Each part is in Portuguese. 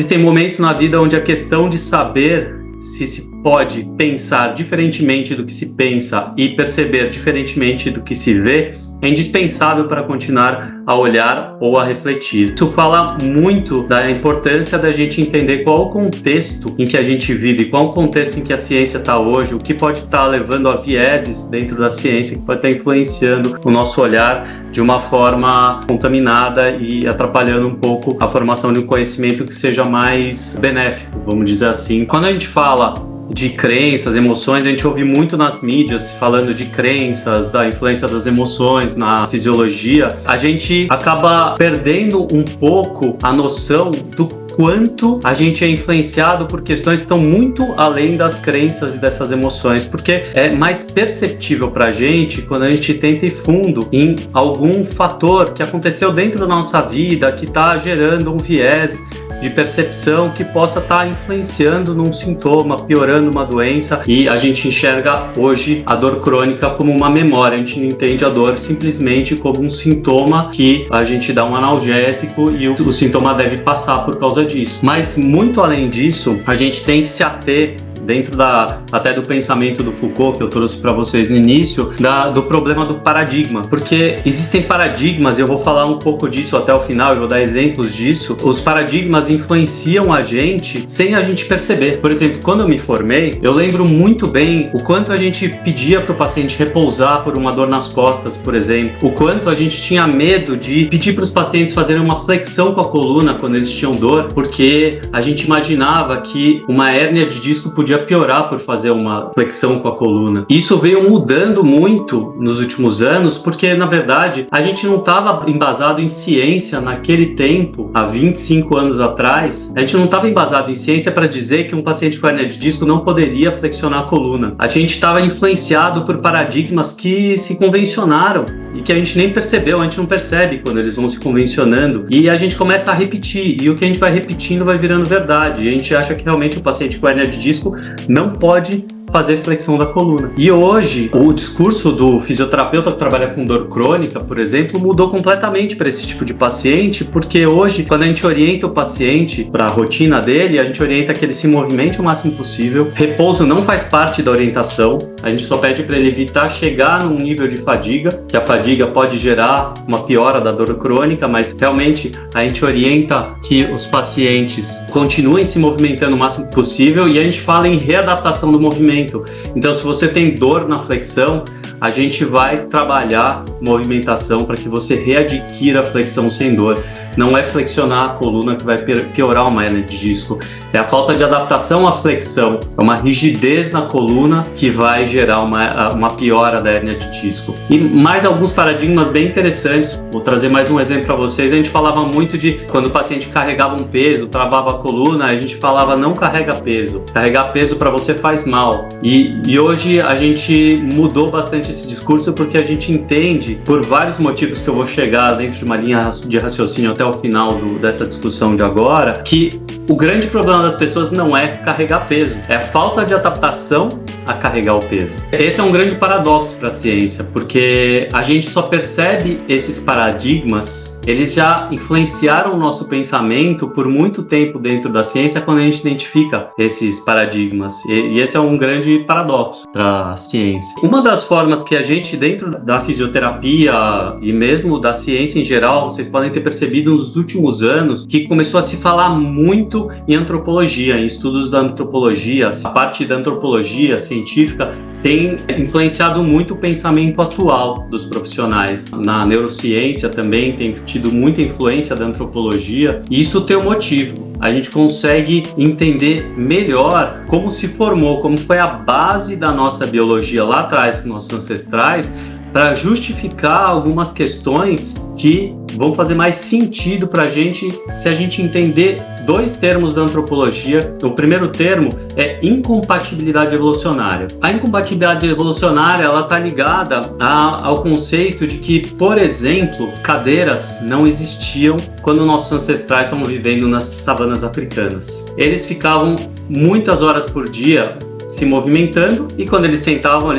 Existem momentos na vida onde a questão de saber se pode pensar diferentemente do que se pensa e perceber diferentemente do que se vê é indispensável para continuar a olhar ou a refletir. Isso fala muito da importância da gente entender qual o contexto em que a gente vive, qual o contexto em que a ciência está hoje, o que pode estar levando a vieses dentro da ciência, que pode estar influenciando o nosso olhar de uma forma contaminada e atrapalhando um pouco a formação de um conhecimento que seja mais benéfico, vamos dizer assim. Quando a gente fala de crenças, emoções, a gente ouve muito nas mídias falando de crenças, da influência das emoções na fisiologia. A gente acaba perdendo um pouco a noção do quanto a gente é influenciado por questões que estão muito além das crenças e dessas emoções, porque é mais perceptível pra gente quando a gente tenta ir fundo em algum fator que aconteceu dentro da nossa vida, que está gerando um viés de percepção que possa estar influenciando num sintoma, piorando uma doença, e a gente enxerga hoje a dor crônica como uma memória. A gente não entende a dor simplesmente como um sintoma que a gente dá um analgésico e o sintoma deve passar por causa disso. Mas muito além disso, a gente tem que se ater dentro até do pensamento do Foucault, que eu trouxe para vocês no início, do problema do paradigma. Porque existem paradigmas, e eu vou falar um pouco disso até o final, eu vou dar exemplos disso. Os paradigmas influenciam a gente sem a gente perceber. Por exemplo, quando eu me formei, eu lembro muito bem o quanto a gente pedia para o paciente repousar por uma dor nas costas, por exemplo. O quanto a gente tinha medo de pedir para os pacientes fazerem uma flexão com a coluna quando eles tinham dor, porque a gente imaginava que uma hérnia de disco podia piorar por fazer uma flexão com a coluna. Isso veio mudando muito nos últimos anos, porque na verdade a gente não estava embasado em ciência naquele tempo, há 25 anos atrás. A gente não estava embasado em ciência para dizer que um paciente com hérnia de disco não poderia flexionar a coluna. A gente estava influenciado por paradigmas que se convencionaram e que a gente nem percebeu, a gente não percebe quando eles vão se convencionando, e a gente começa a repetir, e o que a gente vai repetindo vai virando verdade, e a gente acha que realmente o paciente com hérnia de disco não pode fazer flexão da coluna. E hoje, o discurso do fisioterapeuta que trabalha com dor crônica, por exemplo, mudou completamente para esse tipo de paciente, porque hoje, quando a gente orienta o paciente para a rotina dele, a gente orienta que ele se movimente o máximo possível. Repouso não faz parte da orientação, a gente só pede para ele evitar chegar num nível de fadiga, que a fadiga pode gerar uma piora da dor crônica, mas realmente a gente orienta que os pacientes continuem se movimentando o máximo possível, e a gente fala em readaptação do movimento. Então, se você tem dor na flexão, a gente vai trabalhar movimentação para que você readquira a flexão sem dor. Não é flexionar a coluna que vai piorar uma hérnia de disco. É a falta de adaptação à flexão. É uma rigidez na coluna que vai gerar uma piora da hérnia de disco. E mais alguns paradigmas bem interessantes. Vou trazer mais um exemplo para vocês. A gente falava muito de quando o paciente carregava um peso, travava a coluna, a gente falava não carrega peso. Carregar peso para você faz mal. E hoje a gente mudou bastante esse discurso porque a gente entende, por vários motivos que eu vou chegar dentro de uma linha de raciocínio até o final dessa discussão de agora, que o grande problema das pessoas não é carregar peso, é a falta de adaptação a carregar o peso. Esse é um grande paradoxo para a ciência, porque a gente só percebe esses paradigmas, eles já influenciaram o nosso pensamento por muito tempo dentro da ciência quando a gente identifica esses paradigmas, e esse é um grande paradoxo para a ciência. Uma das formas que a gente, dentro da fisioterapia e mesmo da ciência em geral, vocês podem ter percebido nos últimos anos que começou a se falar muito em antropologia, em estudos da antropologia. A parte da antropologia científica tem influenciado muito o pensamento atual dos profissionais. Na neurociência também tem tido muita influência da antropologia, e isso tem um motivo. A gente consegue entender melhor como se formou, como foi a base da nossa biologia lá atrás com nossos ancestrais, para justificar algumas questões que vão fazer mais sentido para a gente se a gente entender dois termos da antropologia. O primeiro termo é incompatibilidade evolucionária. A incompatibilidade evolucionária ela está ligada ao conceito de que, por exemplo, cadeiras não existiam quando nossos ancestrais estavam vivendo nas savanas africanas. Eles ficavam muitas horas por dia se movimentando, e quando eles sentavam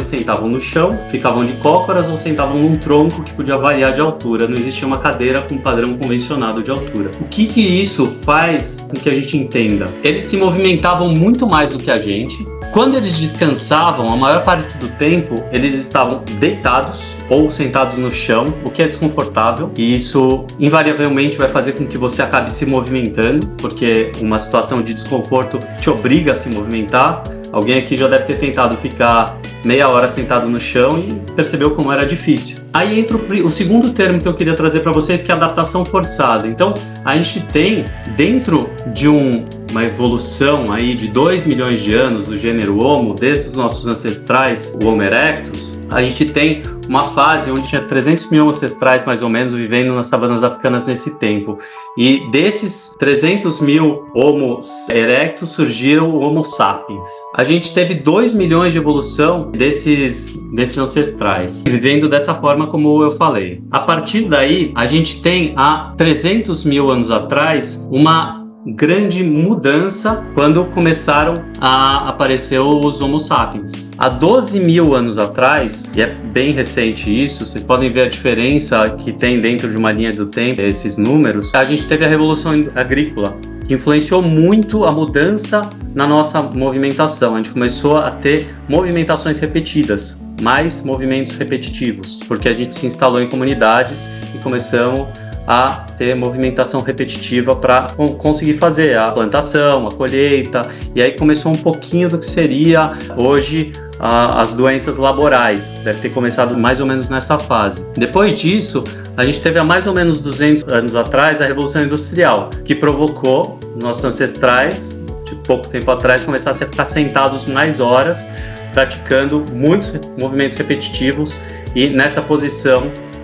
no chão, ficavam de cócoras ou sentavam num tronco que podia variar de altura. Não existia uma cadeira com padrão convencionado de altura. O que isso faz com que a gente entenda? Eles se movimentavam muito mais do que a gente. Quando eles descansavam, a maior parte do tempo, eles estavam deitados ou sentados no chão, o que é desconfortável, e isso invariavelmente vai fazer com que você acabe se movimentando, porque uma situação de desconforto te obriga a se movimentar. Alguém aqui já deve ter tentado ficar meia hora sentado no chão e percebeu como era difícil. Aí entra o segundo termo que eu queria trazer para vocês, que é a adaptação forçada. Então, a gente tem, dentro de uma evolução aí de 2 milhões de anos do gênero Homo, desde os nossos ancestrais, o Homo erectus, a gente tem uma fase onde tinha 300 mil ancestrais, mais ou menos, vivendo nas savanas africanas nesse tempo. E desses 300 mil Homo erectus surgiram o Homo sapiens. A gente teve 2 milhões de evolução desses ancestrais, vivendo dessa forma como eu falei. A partir daí, a gente tem há 300 mil anos atrás uma grande mudança quando começaram a aparecer os Homo sapiens. Há 12 mil anos atrás, e é bem recente isso, vocês podem ver a diferença que tem dentro de uma linha do tempo, esses números, a gente teve a Revolução Agrícola, que influenciou muito a mudança na nossa movimentação. A gente começou a ter movimentações repetidas, mais movimentos repetitivos, porque a gente se instalou em comunidades e começamos a ter movimentação repetitiva para conseguir fazer a plantação, a colheita, e aí começou um pouquinho do que seria hoje as doenças laborais, deve ter começado mais ou menos nessa fase. Depois disso, a gente teve há mais ou menos 200 anos atrás a Revolução Industrial, que provocou nossos ancestrais, de pouco tempo atrás, começassem a ficar sentados mais horas, praticando muitos movimentos repetitivos e nessa posição,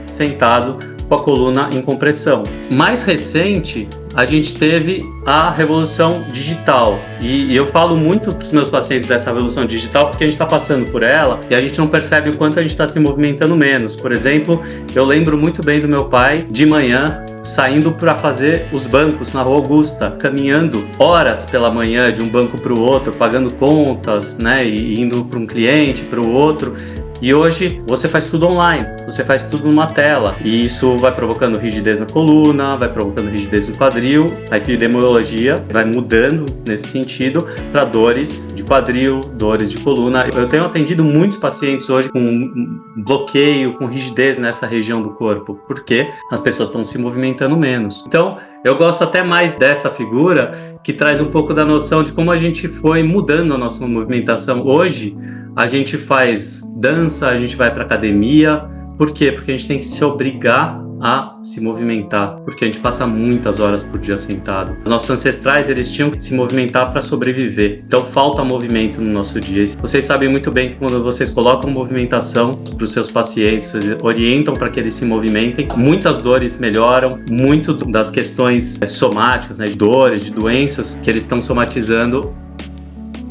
sentado, com a coluna em compressão. Mais recente, a gente teve a revolução digital, e eu falo muito para os meus pacientes dessa revolução digital porque a gente está passando por ela e a gente não percebe o quanto a gente está se movimentando menos. Por exemplo, eu lembro muito bem do meu pai de manhã saindo para fazer os bancos na Rua Augusta, caminhando horas pela manhã de um banco para o outro, pagando contas, né, e indo para um cliente, para o outro. E hoje você faz tudo online, você faz tudo numa tela, e isso vai provocando rigidez na coluna, vai provocando rigidez no quadril. A epidemiologia vai mudando nesse sentido para dores de quadril, dores de coluna. Eu tenho atendido muitos pacientes hoje com bloqueio, com rigidez nessa região do corpo, porque as pessoas estão se movimentando menos. Então, eu gosto até mais dessa figura, que traz um pouco da noção de como a gente foi mudando a nossa movimentação. Hoje, a gente faz dança, a gente vai para academia. Por quê? Porque a gente tem que se obrigar a se movimentar, porque a gente passa muitas horas por dia sentado. Nossos ancestrais, eles tinham que se movimentar para sobreviver. Então falta movimento no nosso dia. Vocês sabem muito bem que quando vocês colocam movimentação para os seus pacientes, vocês orientam para que eles se movimentem, muitas dores melhoram, muito das questões somáticas, né, de dores, de doenças que eles estão somatizando,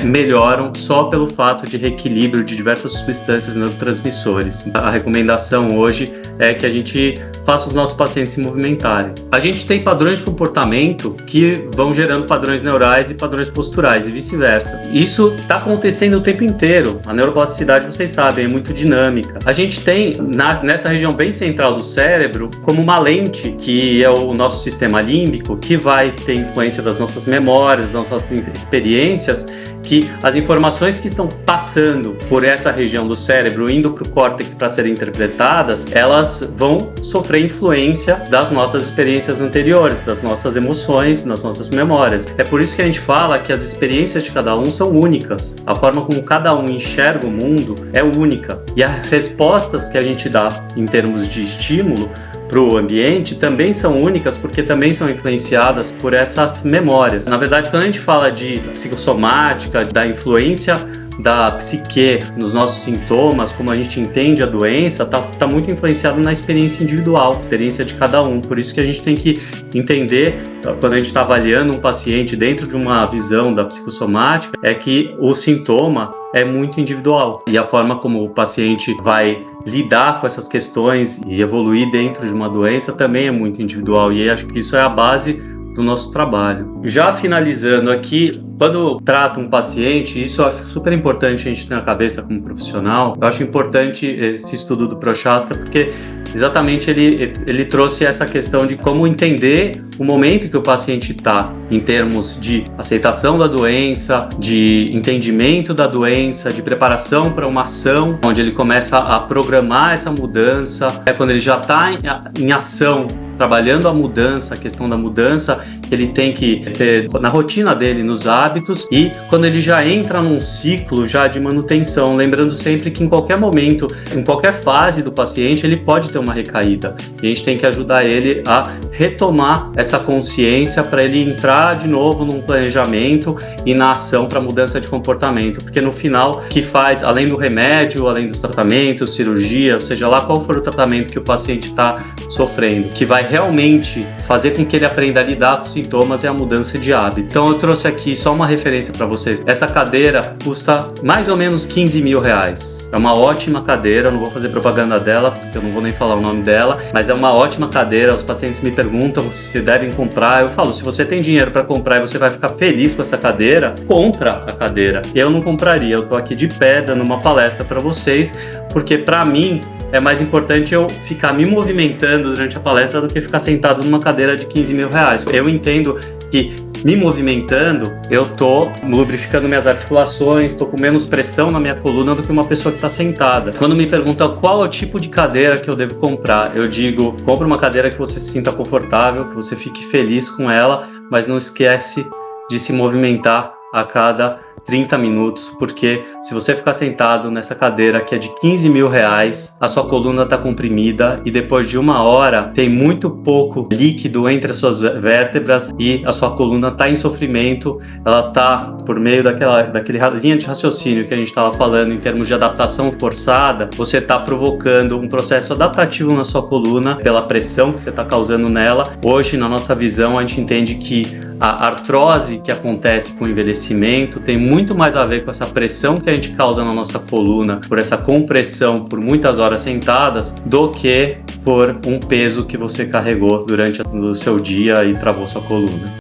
melhoram só pelo fato de reequilíbrio de diversas substâncias neurotransmissores. A recomendação hoje é que a gente faça os nossos pacientes se movimentarem. A gente tem padrões de comportamento que vão gerando padrões neurais e padrões posturais e vice-versa. Isso está acontecendo o tempo inteiro. A neuroplasticidade, vocês sabem, é muito dinâmica. A gente tem nessa região bem central do cérebro como uma lente, que é o nosso sistema límbico, que vai ter influência das nossas memórias, das nossas experiências, que as informações que estão passando por essa região do cérebro, indo para o córtex para serem interpretadas, elas vão sofrer influência das nossas experiências anteriores, das nossas emoções, das nossas memórias. É por isso que a gente fala que as experiências de cada um são únicas. A forma como cada um enxerga o mundo é única. E as respostas que a gente dá em termos de estímulo para o ambiente também são únicas, porque também são influenciadas por essas memórias. Na verdade, quando a gente fala de psicossomática, da influência da psique nos nossos sintomas, como a gente entende a doença, tá muito influenciado na experiência individual, experiência de cada um. Por isso que a gente tem que entender, quando a gente está avaliando um paciente dentro de uma visão da psicossomática, é que o sintoma é muito individual, e a forma como o paciente vai lidar com essas questões e evoluir dentro de uma doença também é muito individual, e acho que isso é a base do nosso trabalho. Já finalizando aqui, Quando trato um paciente, isso eu acho super importante a gente ter na cabeça como profissional. Eu acho importante esse estudo do Prochaska, porque exatamente ele trouxe essa questão de como entender o momento que o paciente está, em termos de aceitação da doença, de entendimento da doença, de preparação para uma ação, onde ele começa a programar essa mudança, quando ele já está em ação, trabalhando a mudança, a questão da mudança, ele tem que ter na rotina dele, nos hábitos, e quando ele já entra num ciclo já de manutenção, lembrando sempre que em qualquer momento, em qualquer fase do paciente, ele pode ter uma recaída, e a gente tem que ajudar ele a retomar essa consciência para ele entrar de novo num planejamento e na ação para mudança de comportamento, porque no final, o que faz, além do remédio, além dos tratamentos, cirurgia, ou seja lá qual for o tratamento que o paciente está sofrendo, que vai realmente fazer com que ele aprenda a lidar com os sintomas é a mudança de hábito. Então eu trouxe aqui só uma referência para vocês. Essa cadeira custa mais ou menos 15 mil reais. É uma ótima cadeira, eu não vou fazer propaganda dela, porque eu não vou nem falar o nome dela, mas é uma ótima cadeira. Os pacientes me perguntam se devem comprar. Eu falo, se você tem dinheiro para comprar e você vai ficar feliz com essa cadeira, compra a cadeira. Eu não compraria, eu tô aqui de pé dando uma palestra para vocês, porque para mim é mais importante eu ficar me movimentando durante a palestra do que ficar sentado numa cadeira de 15 mil reais. Eu entendo que me movimentando, eu tô lubrificando minhas articulações, tô com menos pressão na minha coluna do que uma pessoa que tá sentada. Quando me perguntam qual é o tipo de cadeira que eu devo comprar, eu digo, compre uma cadeira que você se sinta confortável, que você fique feliz com ela, mas não esquece de se movimentar a cada 30 minutos, porque se você ficar sentado nessa cadeira que é de 15 mil reais, a sua coluna está comprimida e depois de uma hora tem muito pouco líquido entre as suas vértebras e a sua coluna está em sofrimento. Ela está, por meio daquele linha de raciocínio que a gente estava falando em termos de adaptação forçada, você está provocando um processo adaptativo na sua coluna pela pressão que você está causando nela. Hoje, na nossa visão, a gente entende que a artrose que acontece com o envelhecimento tem muito mais a ver com essa pressão que a gente causa na nossa coluna, por essa compressão por muitas horas sentadas, do que por um peso que você carregou durante o seu dia e travou sua coluna.